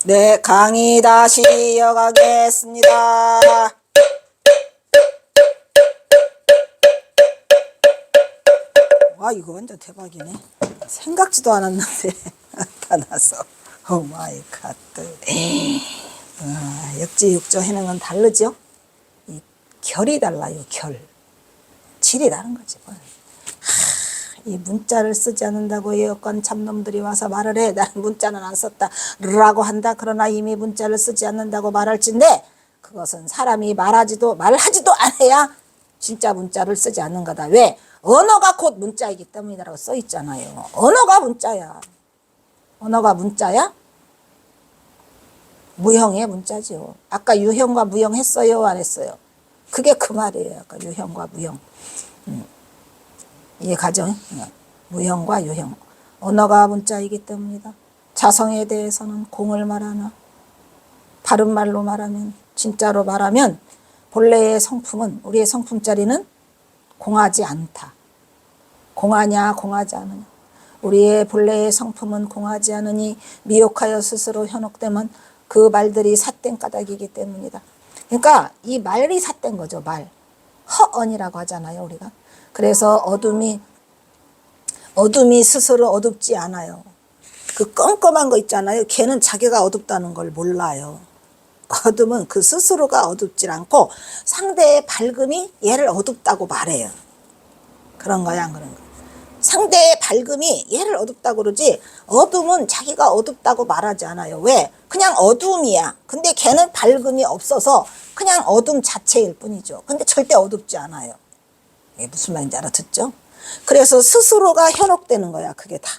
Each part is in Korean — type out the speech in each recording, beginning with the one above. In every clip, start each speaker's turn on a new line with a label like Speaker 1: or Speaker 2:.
Speaker 1: 네, 강의 다시 이어가겠습니다. 와, 이거 완전 대박이네. 생각지도 않았는데 나타나서. 오 마이 갓. 역지육조 하는 건 다르죠? 이 결이 달라요, 결. 질이 다른 거지. 뭐. 이 문자를 쓰지 않는다고 여권 참놈들이 와서 말을 해. 나는 문자는 안 썼다 라고 한다. 그러나 이미 문자를 쓰지 않는다고 말할진데 그것은 사람이 말하지도 않아야 진짜 문자를 쓰지 않는 거다. 왜? 언어가 곧 문자이기 때문이라고 써 있잖아요. 언어가 문자야. 언어가 문자야? 무형의 문자죠. 아까 유형과 무형 했어요? 안 했어요? 그게 그 말이에요. 아까 유형과 무형. 이해 가죠? 무형과 유형. 언어가 문자이기 때문이다. 자성에 대해서는 공을 말하나 바른 말로 말하면 진짜로 말하면 본래의 성품은 우리의 성품자리는 공하지 않다. 공하냐 공하지 않느냐. 우리의 본래의 성품은 공하지 않으니 미혹하여 스스로 현혹되면 그 말들이 삿된 까닭이기 때문이다. 그러니까 이 말이 삿된 거죠. 말. 허언이라고 하잖아요. 우리가. 그래서 어둠이 스스로 어둡지 않아요. 그 껌껌한 거 있잖아요. 걔는 자기가 어둡다는 걸 몰라요. 어둠은 그 스스로가 어둡지 않고 상대의 밝음이 얘를 어둡다고 말해요. 그런 거야, 안 그런 거야? 상대의 밝음이 얘를 어둡다고 그러지 어둠은 자기가 어둡다고 말하지 않아요. 왜? 그냥 어둠이야. 근데 걔는 밝음이 없어서 그냥 어둠 자체일 뿐이죠. 근데 절대 어둡지 않아요. 이게 무슨 말인지 알아듣죠? 그래서 스스로가 현혹되는 거야. 그게 다.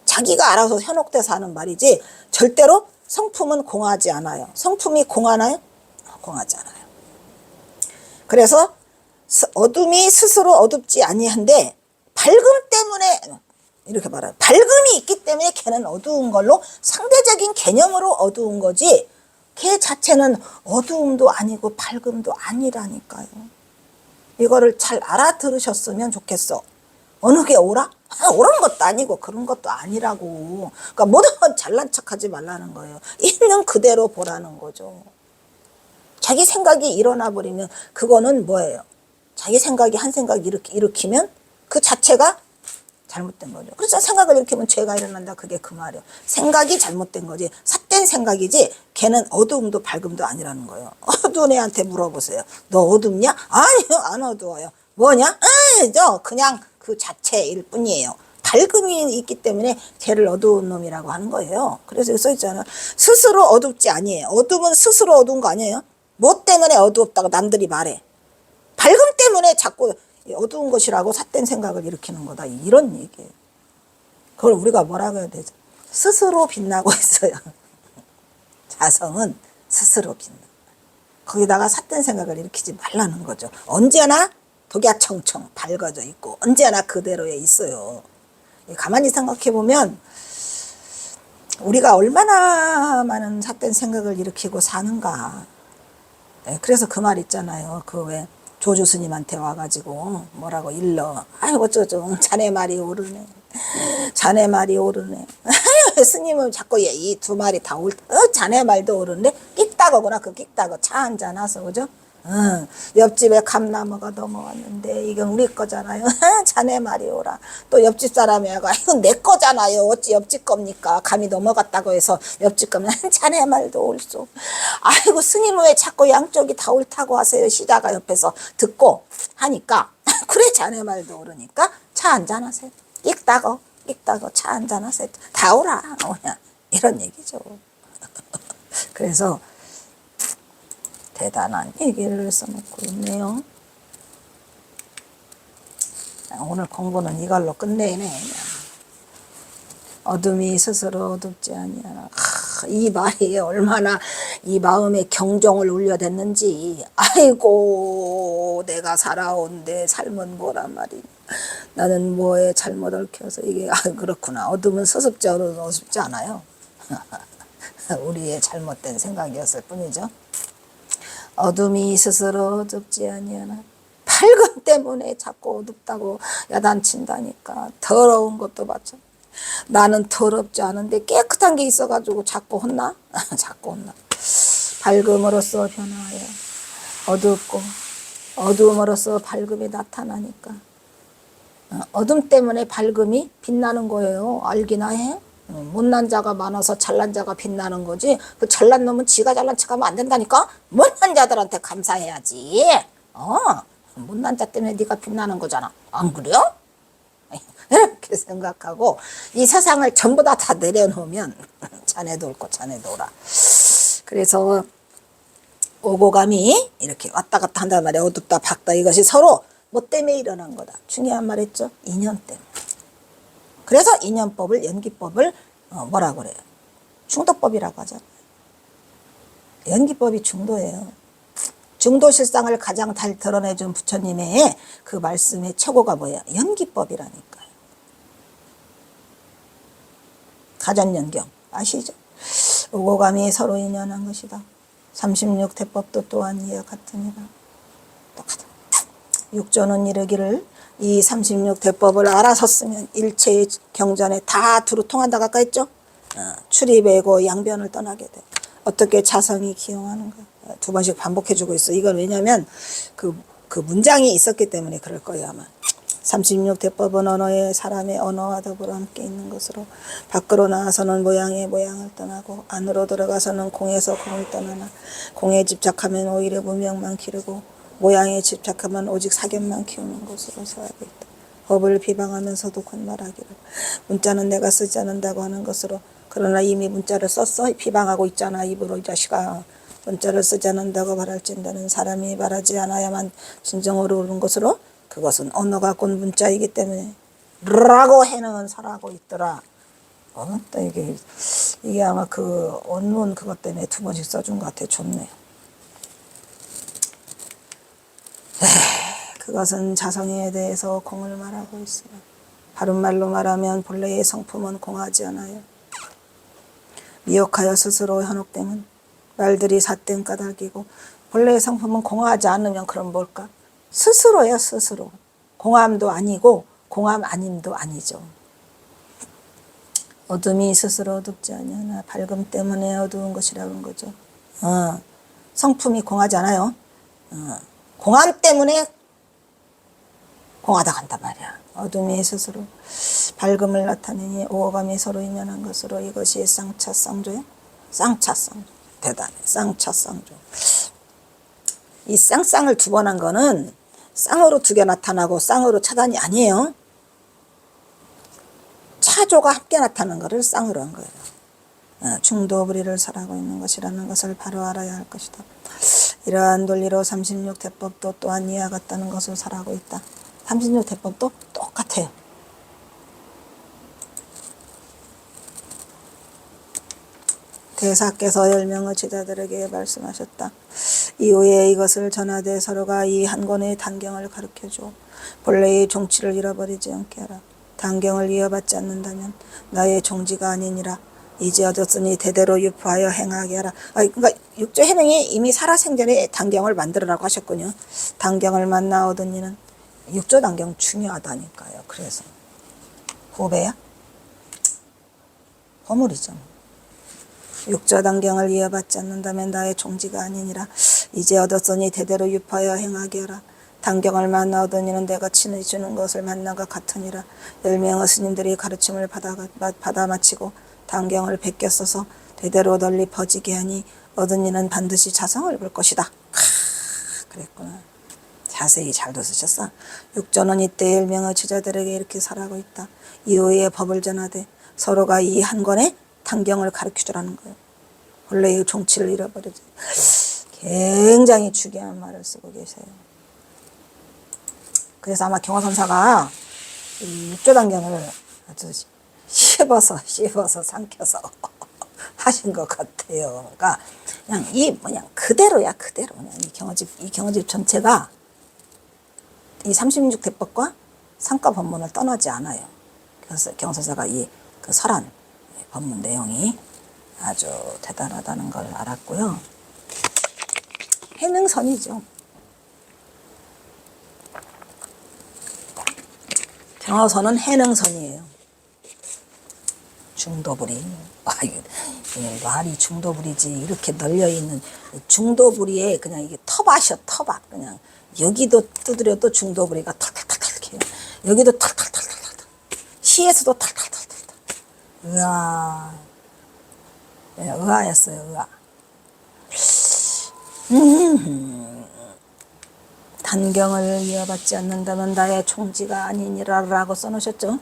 Speaker 1: 자기가 알아서 현혹돼서 하는 말이지 절대로 성품은 공하지 않아요. 성품이 공하나요? 공하지 않아요. 그래서 어둠이 스스로 어둡지 아니한데 밝음 때문에 이렇게 말해요. 밝음이 있기 때문에 걔는 어두운 걸로 상대적인 개념으로 어두운 거지 걔 자체는 어두움도 아니고 밝음도 아니라니까요. 이거를 잘 알아들으셨으면 좋겠어. 어느 게 옳아? 옳은 것도 아니고 그런 것도 아니라고. 그러니까 모든 건 잘난 척하지 말라는 거예요. 있는 그대로 보라는 거죠. 자기 생각이 일어나 버리면 그거는 뭐예요? 자기 생각이 한 생각 일으키면 그 자체가 잘못된 거죠. 그래서 생각을 일으키면 죄가 일어난다. 그게 그 말이에요. 생각이 잘못된 거지. 삿된 생각이지 걔는 어두움도 밝음도 아니라는 거예요. 어두운 애한테 물어보세요. 너 어둡냐? 아니요, 안 어두워요. 뭐냐? 저 그냥 그 자체일 뿐이에요. 밝음이 있기 때문에 걔를 어두운 놈이라고 하는 거예요. 그래서 여기 써있잖아요. 스스로 어둡지 아니에요. 어둠은 스스로 어두운 거 아니에요? 뭐 때문에 어두웠다고 남들이 말해. 밝음 때문에 자꾸 어두운 것이라고 삿된 생각을 일으키는 거다. 이런 얘기예요. 그걸 우리가 뭐라고 해야 되죠? 스스로 빛나고 있어요. 자성은 스스로 빛나. 거기다가 삿된 생각을 일으키지 말라는 거죠. 언제나 독야청청 밝아져 있고 언제나 그대로에 있어요. 가만히 생각해 보면 우리가 얼마나 많은 삿된 생각을 일으키고 사는가. 그래서 그 말 있잖아요. 그 왜 조주 스님한테 와가지고 뭐라고 일러. 아유 어쩌죠. 자네 말이 옳으네. 자네 말이 옳으네. 스님은 자꾸 이 두 말이 다 자네 말도 옳은데 끽다거구나. 그 끽다거 차 한잔 하서 그죠? 옆집에 감나무가 넘어왔는데 이건 우리 거잖아요. 자네 말이 오라. 또 옆집 사람이 하고 이건 내 거잖아요. 어찌 옆집 겁니까? 감이 넘어갔다고 해서 옆집 거면 자네 말도 옳소. 아이고 스님은 왜 자꾸 양쪽이 다 옳다고 하세요. 시다가 옆에서 듣고 하니까 그래 자네 말도 옳으니까 차 한잔 하세요. 끽다거 차 한잔 하세요. 다 오라. 뭐냐 이런 얘기죠. 그래서 대단한 얘기를 써놓고 있네요. 오늘 공부는 이걸로 끝내네. 어둠이 스스로 어둡지 아니하나. 이 말이 얼마나 이 마음에 경종을 울려댔는지. 아이고 내가 살아온 내 삶은 뭐란 말이냐. 나는 뭐에 잘못 얽혀서 이게 그렇구나. 어둠은 서습지 않아요. 우리의 잘못된 생각이었을 뿐이죠. 어둠이 스스로 어둡지 아니하나 밝음 때문에 자꾸 어둡다고 야단친다니까. 더러운 것도 마찬가지. 나는 더럽지 않은데 깨끗한 게 있어가지고 자꾸 혼나? 자꾸 혼나. 밝음으로써 변화하여 어둡고 어두움으로써 밝음이 나타나니까 어둠 때문에 밝음이 빛나는 거예요. 알기나 해? 못난 자가 많아서 잘난 자가 빛나는 거지. 그 잘난 놈은 지가 잘난 척하면 안 된다니까. 못난 자들한테 감사해야지. 못난 자 때문에 네가 빛나는 거잖아. 안 그래요? 이렇게 생각하고 이 세상을 전부 다 내려놓으면 자네도 옳고 자네도 오라. 그래서 오고 감이 이렇게 왔다 갔다 한단 말이야. 어둡다 밝다. 이것이 서로 뭐 때문에 일어난 거다. 중요한 말 했죠. 인연 때문에. 그래서 인연법을 연기법을 뭐라 그래요? 중도법이라고 하잖아요. 연기법이 중도예요. 중도실상을 가장 잘 드러내준 부처님의 그 말씀의 최고가 뭐예요? 연기법이라니까요. 가전연경 아시죠? 오고 감이 서로 인연한 것이다. 36대법도 또한 이와 같으니라. 똑같아. 육조는 이르기를 이 36대법을 알아섰으면 일체의 경전에 다 두루 통한다고 아까 했죠? 출입애고 양변을 떠나게 돼. 어떻게 자성이 기용하는가? 두 번씩 반복해주고 있어. 이건 왜냐면 그 문장이 있었기 때문에 그럴 거예요 아마. 36대법은 언어의 사람의 언어와 더불어 함께 있는 것으로 밖으로 나와서는 모양의 모양을 떠나고 안으로 들어가서는 공에서 공을 떠나나 공에 집착하면 오히려 무명만 기르고 모양에 집착하면 오직 사견만 키우는 것으로 서하고 있다. 법을 비방하면서도 권말하기를 문자는 내가 쓰지 않는다고 하는 것으로 그러나 이미 문자를 썼어. 비방하고 있잖아. 입으로 이 자식아. 문자를 쓰지 않는다고 말할진다는 사람이 말하지 않아야만 진정으로 옳은 것으로 그것은 언어가 곧 문자이기 때문에 라고 해는 설하고 있더라. 또 이게 아마 그 원문 그것 때문에 두 번씩 써준 것 같아. 좋네. 그것은 자성에 대해서 공을 말하고 있으나 바른 말로 말하면 본래의 성품은 공하지 않아요. 미혹하여 스스로 현혹됨은 말들이 삿된 까닭이고 본래의 성품은 공하지 않으면 그럼 뭘까? 스스로야 스스로. 공함도 아니고 공함 아님도 아니죠. 어둠이 스스로 어둡지 아니하나 밝음 때문에 어두운 것이라는 거죠. 성품이 공하지 않아요. 공함 때문에 공하다 간단 말이야. 어둠이 스스로 밝음을 나타내니 오감이 서로 인연한 것으로 이것이 쌍차쌍조야. 쌍차쌍조. 대단해. 쌍차쌍조. 이 쌍쌍을 두 번 한 거는 쌍으로 두 개 나타나고 쌍으로 차단이 아니에요. 차조가 함께 나타나는 것을 쌍으로 한 거예요. 중도불이를 설하고 있는 것이라는 것을 바로 알아야 할 것이다. 이러한 논리로 36대법도 또한 이와 같다는 것을 설하고 있다. 36대법도 똑같아요. 대사께서 10명의 제자들에게 말씀하셨다. 이후에 이것을 전하되 서로가 이 한 권의 단경을 가르쳐줘. 본래의 종치를 잃어버리지 않게 하라. 단경을 이어받지 않는다면 나의 종지가 아니니라. 이제 얻었으니 대대로 유포하여 행하게 하라. 그러니까 육조 해능이 이미 살아생전에 단경을 만들어라고 하셨군요. 단경을 만나 얻은 이는 육조 단경 중요하다니까요. 그래서 후배야? 허물이죠. 육조 단경을 이어받지 않는다면 나의 종지가 아니니라. 이제 얻었으니 대대로 유포하여 행하게 하라. 단경을 만나 얻은 이는 내가 친히 주는 것을 만나가 같으니라. 10명의 스님들이 가르침을 받아 마치고 단경을 베껴써서 대대로 널리 퍼지게 하니 얻은 이는 반드시 자성을 볼 것이다. 그랬구나. 자세히 잘 들으셨어. 육조는 이때 10명의 제자들에게 이렇게 설하고 있다. 이후에 법을 전하되 서로가 이 한 권의 단경을 가르쳐주라는 거예요. 원래의 종치를 잃어버리지. 굉장히 중요한 말을 쓰고 계세요. 그래서 아마 경화선사가 이 육조단경을 아주 씹어서 삼켜서 하신 것 같아요. 그러니까 그냥 그대로야 그대로. 그냥 이 경어집 전체가 이 36대법과 상가 법문을 떠나지 않아요. 그래서 경선사가 이 그 설한 법문 내용이 아주 대단하다는 걸 알았고요. 해능선이죠. 경어선은 해능선이에요. 중도부리. 아유, 말이 중도부리지. 이렇게 널려있는 중도부리에 그냥 이게 텃밭이요, 텃밭. 그냥 여기도 두드려도 중도부리가 털털털털 이렇게. 여기도 털털털털털. 시에서도 털털털털. 으아. 네, 의아였어요, 의아. 단경을 이어받지 않는다면 나의 총지가 아니니라라고 써놓으셨죠.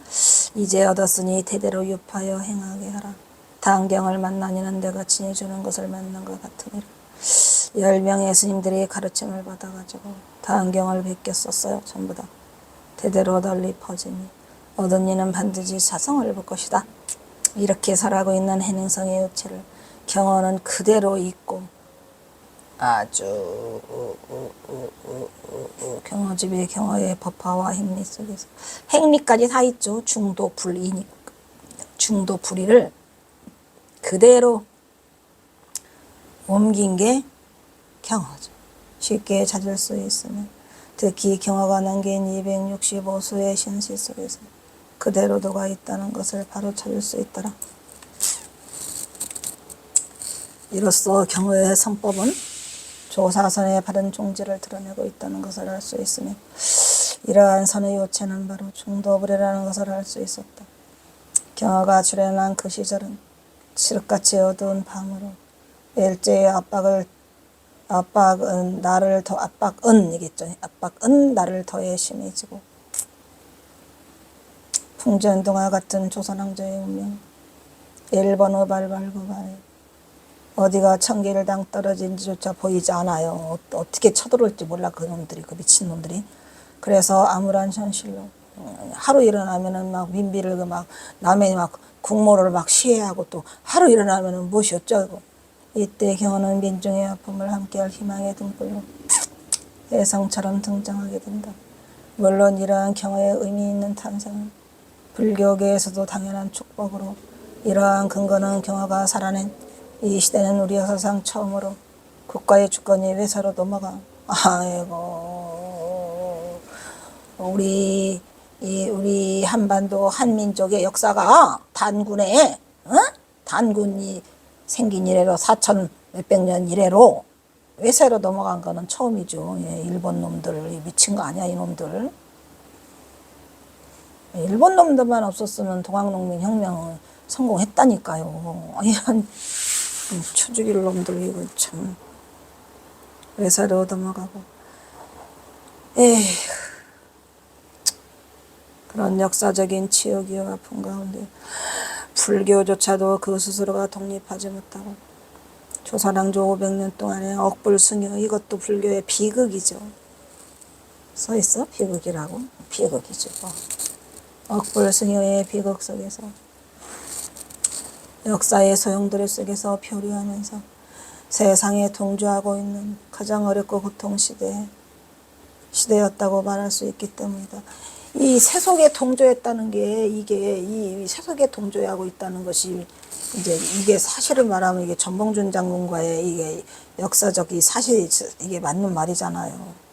Speaker 1: 이제 얻었으니 대대로 유파여 행하게 하라. 단경을 만나니는 내가 친히 주는 것을 만난 것 같으니라. 10명의 스님들이 가르침을 받아가지고 단경을 베꼈었어요. 전부 다. 대대로 널리 퍼지니 얻은 이는 반드시 사성을 볼 것이다. 이렇게 살아가고 있는 해능성의 요체를 경어는 그대로 있고 아주 경어집의 경어의 법화와 행리 속에서 행리까지 다 있죠. 중도불이니 중도불이를 그대로 옮긴 게 경어죠. 쉽게 찾을 수 있으면 특히 경어가 남긴 265수의 신시 속에서 그대로 녹아 있다는 것을 바로 찾을 수 있더라. 이로써 경어의 선법은 조사선의 바른 종지를 드러내고 있다는 것을 알 수 있으며 이러한 선의 요체는 바로 중도불이라는 것을 알 수 있었다. 경어가 출현한 그 시절은 칠흑같이 어두운 밤으로 일제의 압박은 나를 더해 심해지고 풍전등화 같은 조선왕조의 운명 일본어 발발구발에 어디가 천길당 떨어진지조차 보이지 않아요. 어떻게 쳐들어올지 몰라 그놈들이, 그 미친놈들이. 그래서 암울한 현실로 하루 일어나면은 막 민비를 막 남의 막 국모를 막 시해하고 또 하루 일어나면은 무엇이 어쩌고. 이때 경어는 민중의 아픔을 함께할 희망의 등불로 해성처럼 등장하게 된다. 물론 이러한 경어의 의미 있는 탄생은 불교계에서도 당연한 축복으로 이러한 근거는 경어가 살아낸 이 시대는 우리 역사상 처음으로 국가의 주권이 외사로 넘어가. 아이고 우리 한반도 한민족의 역사가 단군에 단군이 생긴 이래로 4천 몇백 년 이래로 외세로 넘어간 거는 처음이죠. 예, 일본 놈들 미친 거 아니야 이놈들. 일본 놈들만 없었으면 동학농민 혁명은 성공했다니까요. 이런 쳐죽일 놈들 이거 참 외세로 넘어가고. 에휴, 그런 역사적인 치욕이와 아픔 가운데 불교조차도 그 스스로가 독립하지 못하고 조선왕조 500년 동안의 억불승여, 이것도 불교의 비극이죠. 써있어? 비극이라고? 비극이죠. 억불승여의 비극 속에서 역사의 소용돌이 속에서 표류하면서 세상에 동조하고 있는 가장 어렵고 고통 시대였다고 말할 수 있기 때문이다. 이 세속에 동조했다는 게 이게 이 세속에 동조하고 있다는 것이 이제 이게 사실을 말하면 이게 전봉준 장군과의 이게 역사적 이 사실 이게 맞는 말이잖아요.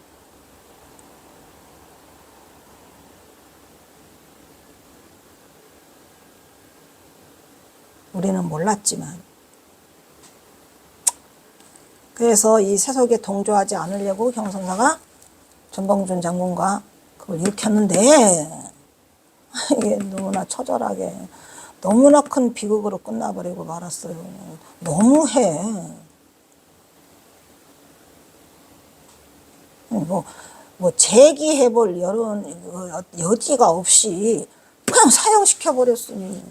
Speaker 1: 우리는 몰랐지만 그래서 이 세속에 동조하지 않으려고 경성사가 전봉준 장군과 그걸 일으켰는데 이게 너무나 처절하게 너무나 큰 비극으로 끝나버리고 말았어요. 너무해. 뭐 제기해볼 여지가 없이 그냥 사형시켜버렸으니.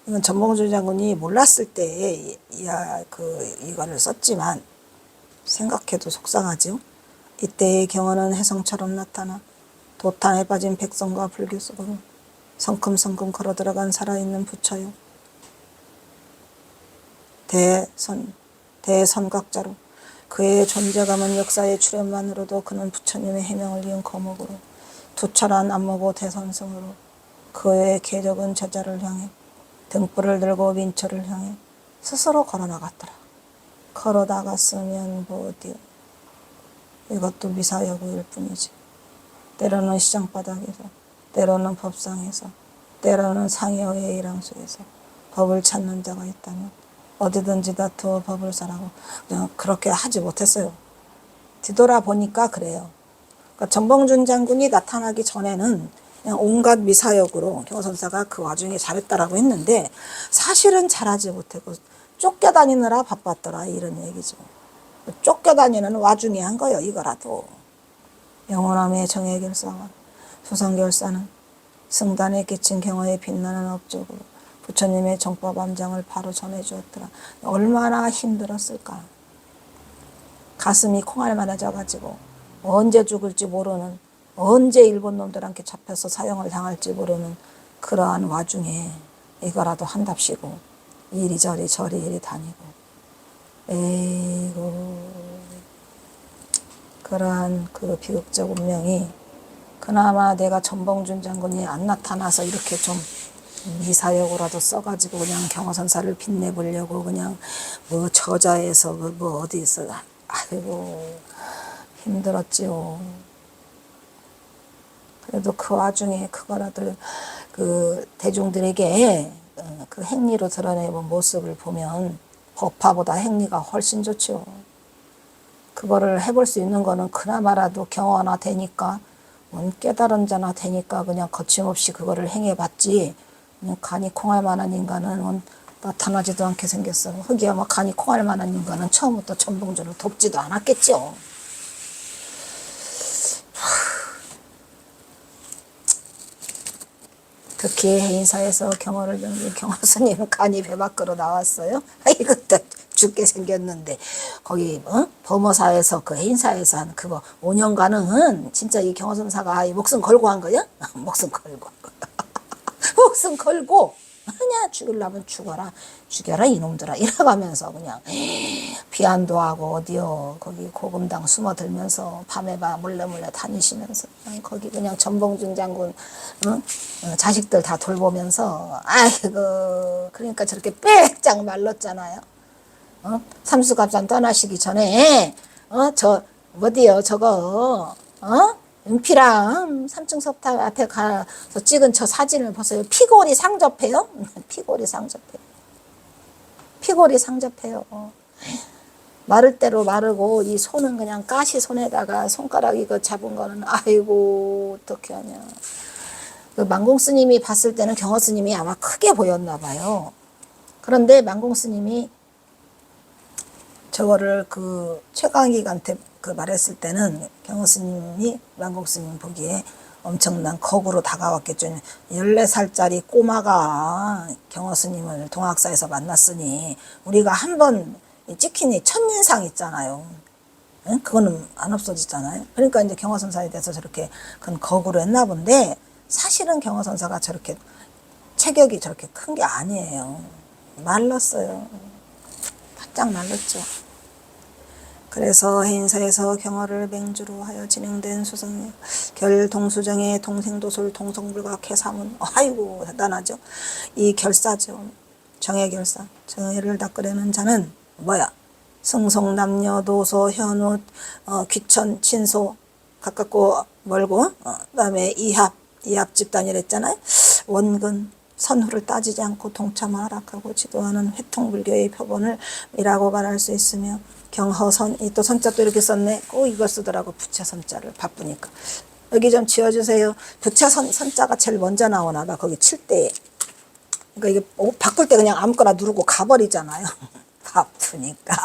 Speaker 1: 이건 전봉준 장군이 몰랐을 때 이거를 썼지만 생각해도 속상하죠. 이때의 경어는 혜성처럼 나타나 도탄에 빠진 백성과 불교 속으로 성큼성큼 걸어 들어간 살아있는 부처요. 대선각자로 그의 존재감은 역사의 출현만으로도 그는 부처님의 해명을 이은 거목으로 투철한 안목고 대선성으로 그의 궤적은 제자를 향해 등불을 들고 민초를 향해 스스로 걸어나갔더라. 걸어나갔으면 뭐 어디요. 이것도 미사여구일 뿐이지. 때로는 시장바닥에서, 때로는 법상에서, 때로는 상여의 일항소에서 법을 찾는 자가 있다면 어디든지 다투어 법을 사라고. 그냥 그렇게 하지 못했어요. 뒤돌아보니까 그래요. 그러니까 전봉준 장군이 나타나기 전에는 그냥 온갖 미사역으로 경호선사가 그 와중에 잘했다라고 했는데 사실은 잘하지 못하고 쫓겨다니느라 바빴더라 이런 얘기죠. 쫓겨다니는 와중에 한 거예요. 이거라도. 영원함의 정예결사와 수성결사는 승단에 끼친 경화에 빛나는 업적으로 부처님의 정법 암장을 바로 전해주었더라. 얼마나 힘들었을까. 가슴이 콩알 많아져가지고 언제 죽을지 모르는, 언제 일본 놈들한테 잡혀서 사형을 당할지 모르는 그러한 와중에 이거라도 한답시고 이리저리 저리 다니고, 에이고, 그러한 그 비극적 운명이 그나마 내가 전봉준 장군이 안 나타나서 이렇게 좀 미사역으로라도 써가지고 그냥 경화선사를 빛내보려고 그냥 뭐 저자에서 뭐 어디서, 아이고 힘들었지요. 그래도 그 와중에 그거라도 그 대중들에게 그 행리로 드러내본 모습을 보면 법화보다 행리가 훨씬 좋죠. 그거를 해볼 수 있는 거는 그나마라도 경화나 되니까, 깨달은 자나 되니까 그냥 거침없이 그거를 행해봤지, 그냥 간이 콩할 만한 인간은 나타나지도 않게 생겼어. 흑이야 뭐 간이 콩할 만한 인간은 처음부터 전봉준을 돕지도 않았겠죠. 특히 해인사에서 경호를 병긴 경호스님은 간이 배 밖으로 나왔어요. 아이고 죽게 생겼는데 거기 범어사에서 그 해인사에서 한 그거 5년간은 진짜 이 경호선사가 목숨 걸고 한 거야? 목숨 걸고 목숨 걸고 그냥 죽으려면 죽여라 이놈들아 이래가면서 그냥 비안도 하고 어디요 거기 고금당 숨어들면서 밤에 몰래 다니시면서 거기 그냥 전봉준 장군 자식들 다 돌보면서, 아이고 그러니까 저렇게 빽짝 말랐잖아요. 삼수갑산 떠나시기 전에 저 어디요 저거 은피랑 3층 석탑 앞에 가서 찍은 저 사진을 보세요. 피골이 상접해요. 피골이 상접해요. 피골이 상접해요. 마를 대로 마르고 이 손은 그냥 가시 손에다가 손가락 이거 잡은 거는 아이고 어떻게 하냐. 그 만공 스님이 봤을 때는 경호 스님이 아마 크게 보였나 봐요. 그런데 만공 스님이 저거를 그 최강익한테 그 말했을 때는 경호 스님이 만공 스님 보기에 엄청난 거구로 다가왔겠죠. 14살짜리 꼬마가 경호 스님을 동학사에서 만났으니 우리가 한번 찍히니 첫인상 있잖아요. 응? 그거는 안 없어지잖아요. 그러니까 이제 경호선사에 대해서 저렇게 큰 거구로 했나 본데 사실은 경호선사가 저렇게 체격이 저렇게 큰 게 아니에요. 말랐어요. 바짝 말랐죠. 그래서 해인사에서 경허를 맹주로 하여 진행된 수성 결동수정의 동생도술 동성불각 해사문. 아이고 대단하죠. 이 결사죠. 정예결사. 정예를 닦으려는 자는 뭐야? 승송남녀, 도소, 현우, 귀천, 친소, 가깝고 멀고, 그다음에 이합 집단이랬잖아요. 원근, 선후를 따지지 않고 동참을 허락하고 지도하는 회통불교의 표본을이라고 말할 수 있으며, 경허선, 이 또 선자 또 이렇게 썼네. 꼭 이걸 쓰더라고. 부채선자를 바쁘니까. 여기 좀 지워주세요. 부채선자가 제일 먼저 나오나 봐. 거기 칠 때. 그러니까 이게 바꿀 때 그냥 아무거나 누르고 가버리잖아요. 바쁘니까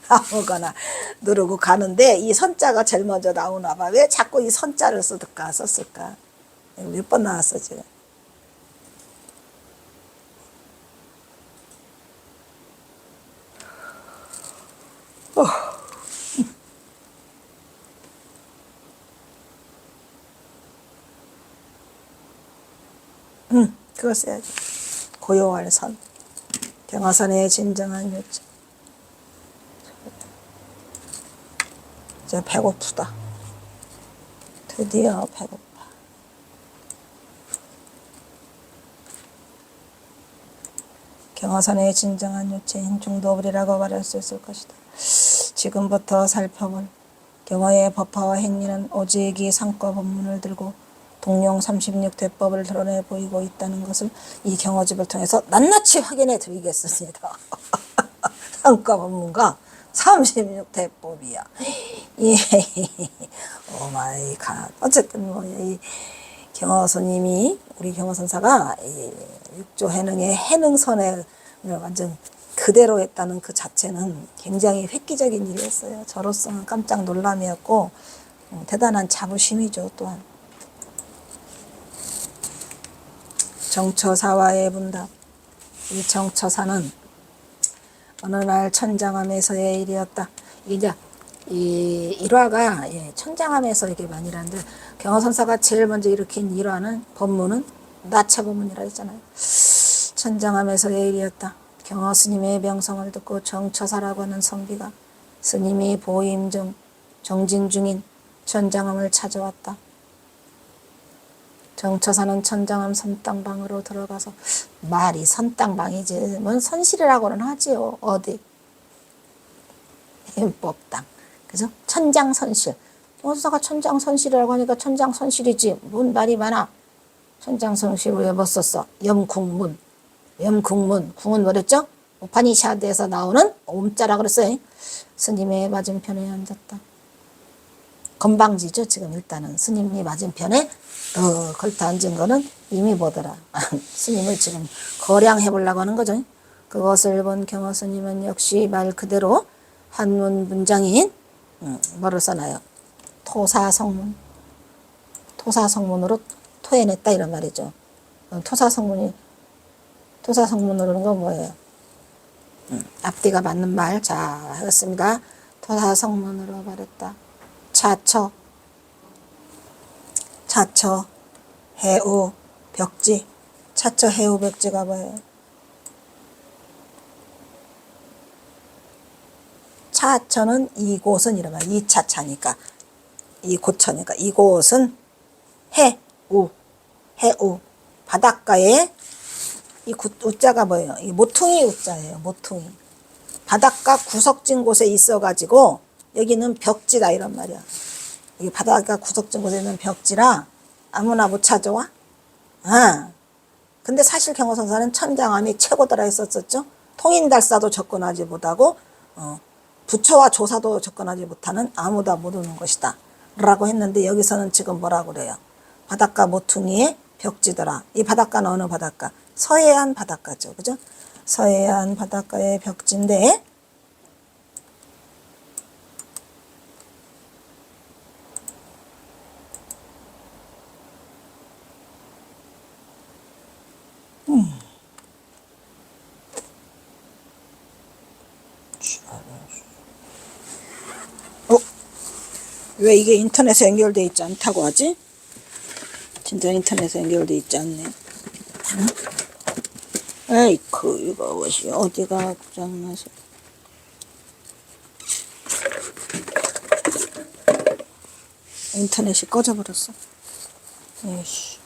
Speaker 1: 아무거나 누르고 가는데 이 선자가 제일 먼저 나오나 봐. 왜 자꾸 이 선자를 썼을까? 몇 번 나왔어 지금. 그거 써야지. 고요할 선. 경화선의 진정한 요점. 이제 배고프다. 드디어 배고파. 경화선의 진정한 요체인 중도불이라고 말할 수 있을 것이다. 지금부터 살펴볼 경어의 법화와 행리는 오직이 상과 법문을 들고 동룡 36대법을 드러내 보이고 있다는 것을 이 경어집을 통해서 낱낱이 확인해 드리겠습니다. 상과 법문과 36대법이야. 예. 오 마이 갓. 어쨌든 뭐 이 경어 스님이 우리 경어 선사가 이 육조 해능의 해능선을 완전 그대로 했다는 그 자체는 굉장히 획기적인 일이었어요. 저로서는 깜짝 놀람이었고 대단한 자부심이죠. 또한 정처사와의 분답. 이 정처사는 어느 날 천장암에서의 일이었다. 이제 이 일화가 천장암에서 이게 많이 일하는데 경어선사가 제일 먼저 일으킨 일화는 법문은 나차법문이라 했잖아요. 천장암에서의 일이었다. 경어 스님의 명성을 듣고 정처사라고 하는 선비가 스님이 보임 중 정진 중인 천장암을 찾아왔다. 정처사는 천장암 선당방으로 들어가서 말이 선당방이지 뭔 선실이라고는 하지요. 어디 법당 그죠? 천장선실. 경어선사가 천장선실이라고 하니까 천장선실이지 뭔 말이 많아. 천장선실 왜 못 썼어? 염궁문. 염궁문. 궁은 뭐랬죠? 우파니샤드에서 나오는 옴자라 그랬어요. 스님의 맞은편에 앉았다. 건방지죠. 지금 일단은 스님이 맞은편에 걸터 앉은 거는 이미 뭐더라. 스님을 지금 거량해 보려고 하는 거죠. 그것을 본 경어 스님은 역시 말 그대로 한문 문장인 뭐를 써놔요. 토사성문. 토사성문으로 토해냈다 이런 말이죠. 토사성문으로는 건 뭐예요? 앞뒤가 맞는 말. 자, 하겠습니다. 토사성문으로 말했다. 차처, 해우, 벽지. 차처, 해우, 벽지가 뭐예요? 차처는 이곳은 이러면 이차차니까 이곳처니까 이곳은 해우 바닷가에 이 우자가 뭐예요? 이 모퉁이 우자예요. 모퉁이. 바닷가 구석진 곳에 있어가지고 여기는 벽지다 이런 말이야. 이 바닷가 구석진 곳에 있는 벽지라 아무나 못 찾아와. 근데 사실 경어선사는 천장암이 최고더라 했었었죠. 통인달사도 접근하지 못하고 부처와 조사도 접근하지 못하는 아무도 못 오는 것이다 라고 했는데 여기서는 지금 뭐라고 그래요? 바닷가 모퉁이에 벽지더라. 이 바닷가는 어느 바닷가? 서해안 바닷가죠. 그죠? 서해안 바닷가의 벽지인데 왜 이게 인터넷에 연결돼 있지 않다고 하지? 진짜 인터넷에 연결돼 있지 않네. 에이쿠 이거 뭐지? 어디가 고장나서 인터넷이 꺼져버렸어. 에이씨.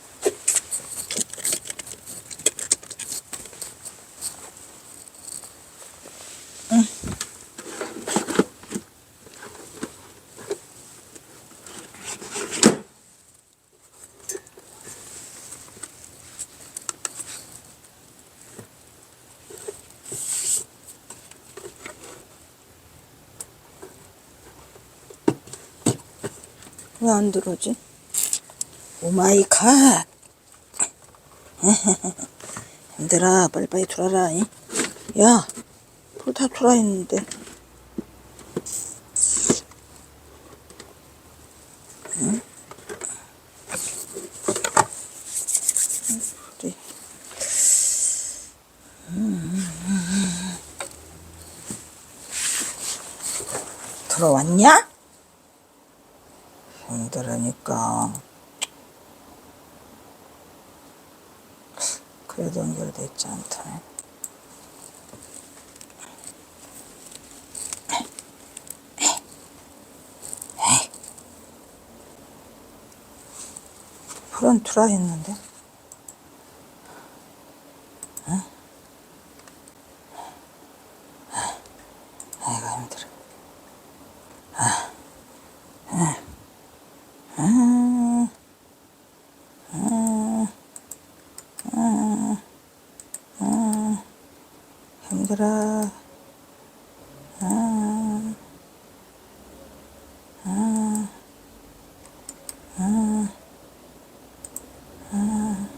Speaker 1: 왜 안 들어오지? 오 마이 갓. 힘들어. 빨리빨리 들어라. 야, 불 다 들어와 있는데. 응? 들어왔냐? 힘들으니까. 그래도 연결돼 있지 않다. 불은 들어와 있는데. 아이고 힘들어. 성별아. 아, 아, 아, 아.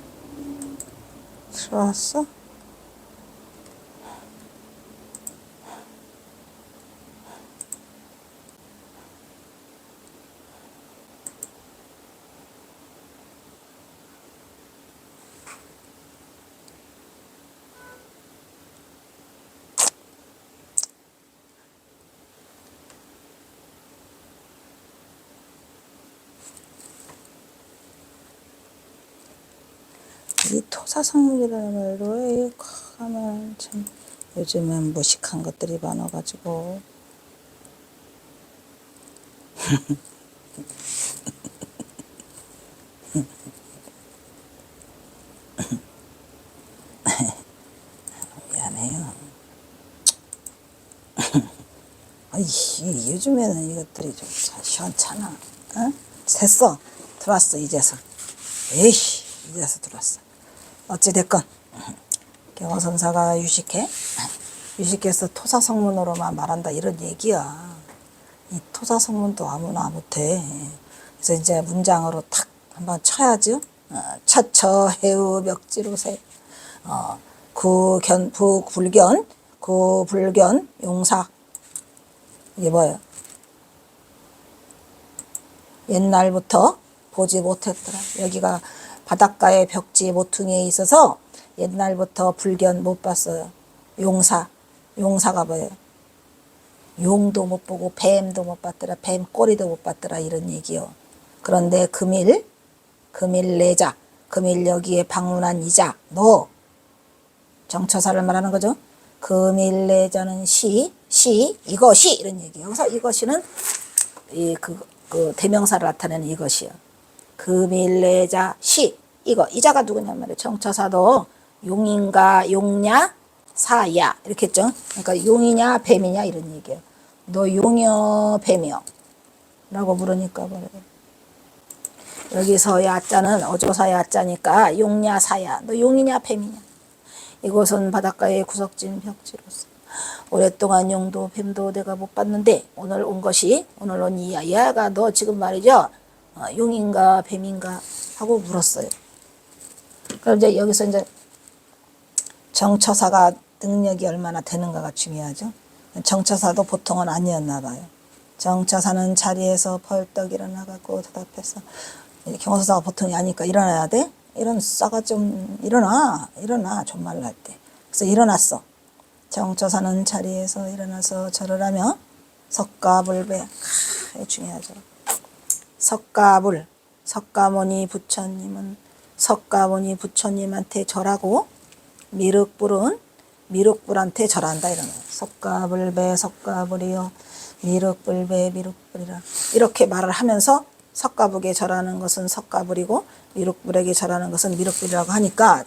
Speaker 1: 들어왔어? 이 토사성물이라는 말로 하면 참 요즘은 무식한 것들이 많아가지고 미안해요. 아이, 요즘에는 이것들이 좀 시원찮아. 어? 됐어. 들어왔어 이제서. 에이씨, 이제서 들어왔어. 어찌됐건 경호선사가 유식해? 유식해서 토사성문으로만 말한다 이런 얘기야. 이 토사성문도 아무나 못해. 그래서 이제 문장으로 탁 한번 쳐야죠. 차처 해우 멱지로세. 구견 부불견 구불견 용사. 이게 뭐예요? 옛날부터 보지 못했더라. 여기가 바닷가의 벽지 모퉁이에 있어서 옛날부터 불견 못 봤어요. 용사. 용사가 뭐예요? 용도 못 보고 뱀도 못 봤더라. 뱀 꼬리도 못 봤더라. 이런 얘기요. 그런데 금일 내자. 금일 여기에 방문한 이자. 너 정처사를 말하는 거죠. 금일 내자는 이것이 이런 얘기예요. 그래서 이것이는 그 대명사를 나타내는 이것이요. 금일 내자 이거 이자가 누구냐 말이에요. 정처사도 용인가 용냐 사야 이렇게 했죠. 그러니까 용이냐 뱀이냐 이런 얘기예요. 너 용이여 뱀이여 라고 물으니까 뭐래요. 여기서 야자는 어조사 야자니까 용냐 사야 너 용이냐 뱀이냐. 이곳은 바닷가의 구석진 벽지로서 오랫동안 용도 뱀도 내가 못 봤는데 오늘 온 이 야가 너 지금 말이죠. 용인가 뱀인가 하고 물었어요. 그럼 이제 여기서 이제 정처사가 능력이 얼마나 되는가가 중요하죠. 정처사도 보통은 아니었나 봐요. 정처사는 자리에서 벌떡 일어나갖고 대답해서 경호사가 보통이 아니니까 일어나야 돼? 이런 싸가 좀 일어나 존말로 할 때. 그래서 일어났어. 정처사는 자리에서 일어나서 절을 하며 석가불배 중요하죠. 석가모니 부처님한테 절하고 미륵불한테 절한다 이런 거예요. 석가불배 석가불이요 미륵불배 미륵불이라 이렇게 말을 하면서 석가불에 절하는 것은 석가불이고 미륵불에게 절하는 것은 미륵불이라고 하니까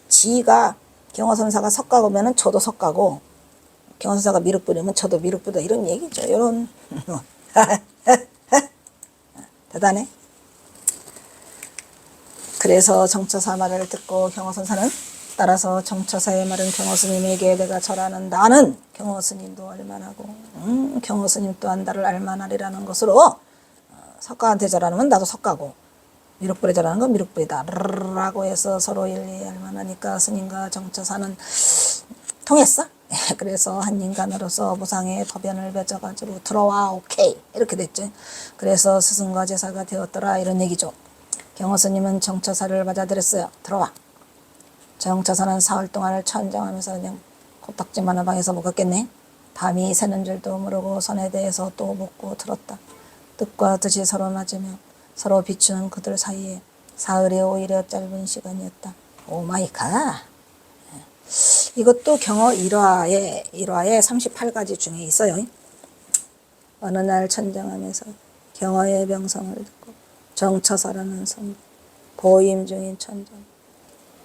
Speaker 1: 지가 경호선사가 석가고면은 저도 석가고 경호선사가 미륵불이면 저도 미륵불이다 이런 얘기죠. 이런 대단해. 그래서 정처사 말을 듣고 경호선사는 따라서 정처사의 말은 경호스님에게 내가 절하는 나는 경호스님도 알만하고 경호스님 또한 나를 알만하리라는 것으로 석가한테 절하는 나도 석가고 미륵불에 절하는 건 미륵불이다 라고 해서 서로 일리 알만하니까 스님과 정처사는 통했어. 그래서 한 인간으로서 무상의 법연을 맺어가지고 들어와 오케이 이렇게 됐죠. 그래서 스승과 제사가 되었더라 이런 얘기죠. 경호스님은 정처사를 맞아들였어요. 들어와. 정처사는 사흘 동안을 천정하면서 그냥 코딱지만 한 방에서 먹었겠네. 밤이 새는 줄도 모르고 선에 대해서 또 묻고 들었다. 뜻과 뜻이 서로 맞으며 서로 비추는 그들 사이에 사흘이 오히려 짧은 시간이었다. 오 마이 갓. 이것도 경어 1화에 38가지 중에 있어요. 어느 날 천정하면서 경어의 명성을 듣고 정처사라는 선 보임 중인 천정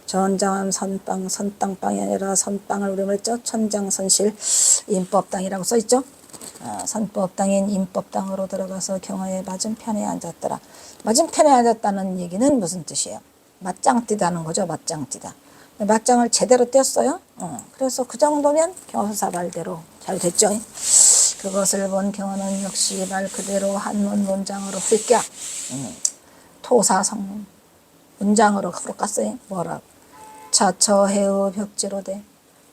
Speaker 1: 전장함 선땅빵이 아니라 선빵을 우리 말했죠. 천장선실 임법당이라고 써있죠. 선법당인 임법당으로 들어가서 경어의 맞은편에 앉았더라. 맞은편에 앉았다는 얘기는 무슨 뜻이에요? 맞짱 뛰다는 거죠. 맞짱 뛰다. 맞장을 제대로 띄었어요. 그래서 그 정도면 경호선사 말대로 잘 됐죠. 그것을 본 경호는 역시 말 그대로 한문 문장으로 훑겨 토사성 문장으로 훑었어요. 뭐라고? 차처해의 벽지로되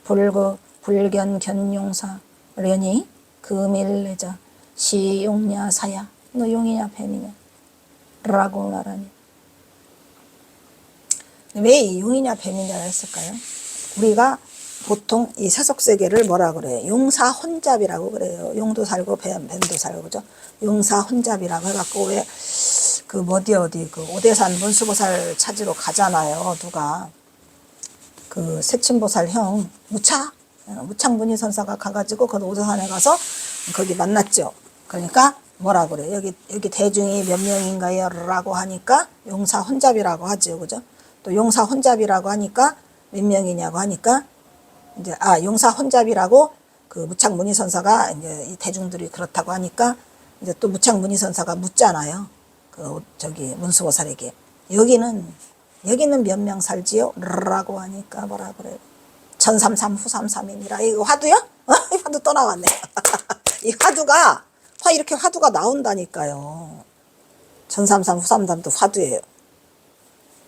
Speaker 1: 불견 견용사 려니 금일내자 시용냐 사야 너 용이냐 뱀이냐 라고 말하니 왜 용이냐 뱀이냐 했을까요? 우리가 보통 이 세속세계를 뭐라 그래요? 용사혼잡이라고 그래요. 용도 살고 뱀도 살고 그죠? 용사혼잡이라고 해갖고 왜 그 어디 그 오대산 문수보살 찾으러 가잖아요. 누가 그 세친보살 형 무창문희선사가 가가지고 그 오대산에 가서 거기 만났죠. 그러니까 뭐라 그래? 여기 대중이 몇 명인가요? 라고 하니까 용사혼잡이라고 하죠. 그죠? 또 용사혼잡이라고 하니까 몇 명이냐고 하니까 이제 용사혼잡이라고 그 무창문희선사가 이제 이 대중들이 그렇다고 하니까 이제 또 무창문희선사가 묻잖아요. 그 저기 문수보살에게 여기는 몇 명 살지요? 라고 하니까 뭐라 그래요? 전삼삼 후삼삼이니라. 이거 화두요? 이 화두 또 나왔네. 이 화두가 이렇게 화두가 나온다니까요. 전삼삼 후삼삼도 화두예요.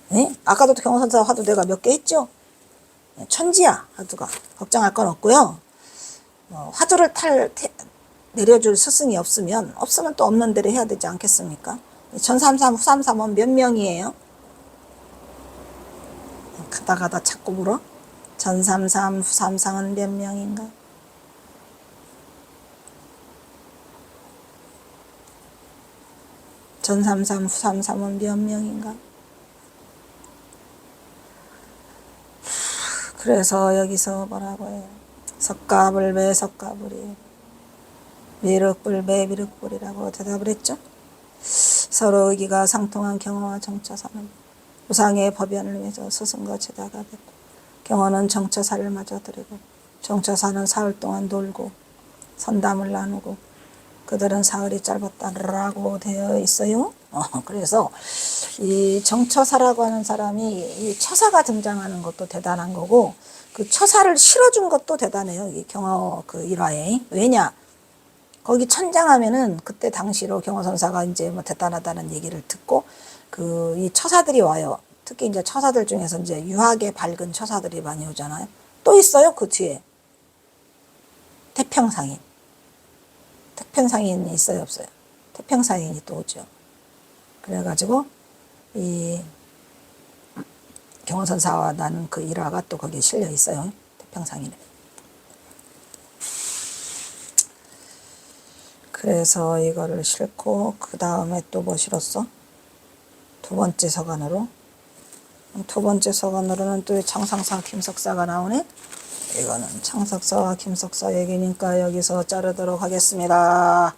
Speaker 1: 네? 아까도 경호선사 화두 내가 몇 개 했죠? 천지야 화두가. 걱정할 건 없고요. 화두를 내려줄 스승이 없으면 또 없는 대로 해야 되지 않겠습니까? 전삼삼 후삼삼은 몇 명이에요? 가다 자꾸 물어. 전삼삼 후삼삼은 몇 명인가? 전삼삼 후삼삼은 몇 명인가? 그래서 여기서 뭐라고 해요? 석가불배 석가불이 미륵불배 미륵불이라고 대답을 했죠. 서로 의기가 상통한 경호와 정처사는 우상의 법연을 위해서 스승과 제자가 됐고 경호는 정처사를 마저 드리고 정처사는 사흘 동안 놀고 선담을 나누고 그들은 사흘이 짧았다라고 되어 있어요. 그래서 이 정처사라고 하는 사람이 이 처사가 등장하는 것도 대단한 거고 그 처사를 실어준 것도 대단해요. 이 경호 그 일화에. 왜냐? 거기 천장하면은 그때 당시로 경호선사가 이제 뭐 대단하다는 얘기를 듣고 그 이 처사들이 와요. 특히 이제 처사들 중에서 이제 유학에 밝은 처사들이 많이 오잖아요. 또 있어요. 그 뒤에 태평상인. 태평상인이 있어요, 없어요? 태평상인이 또 오죠. 그래가지고 이 경호선사와 나는 그 일화가 또 거기에 실려 있어요. 태평상인에. 그래서 이거를 싣고 그 다음에 또 뭐 실었어? 두 번째 서간으로. 두 번째 서간으로는 또 창상사 김석사가 나오네. 이거는 창석사와 김석사 얘기니까 여기서 자르도록 하겠습니다.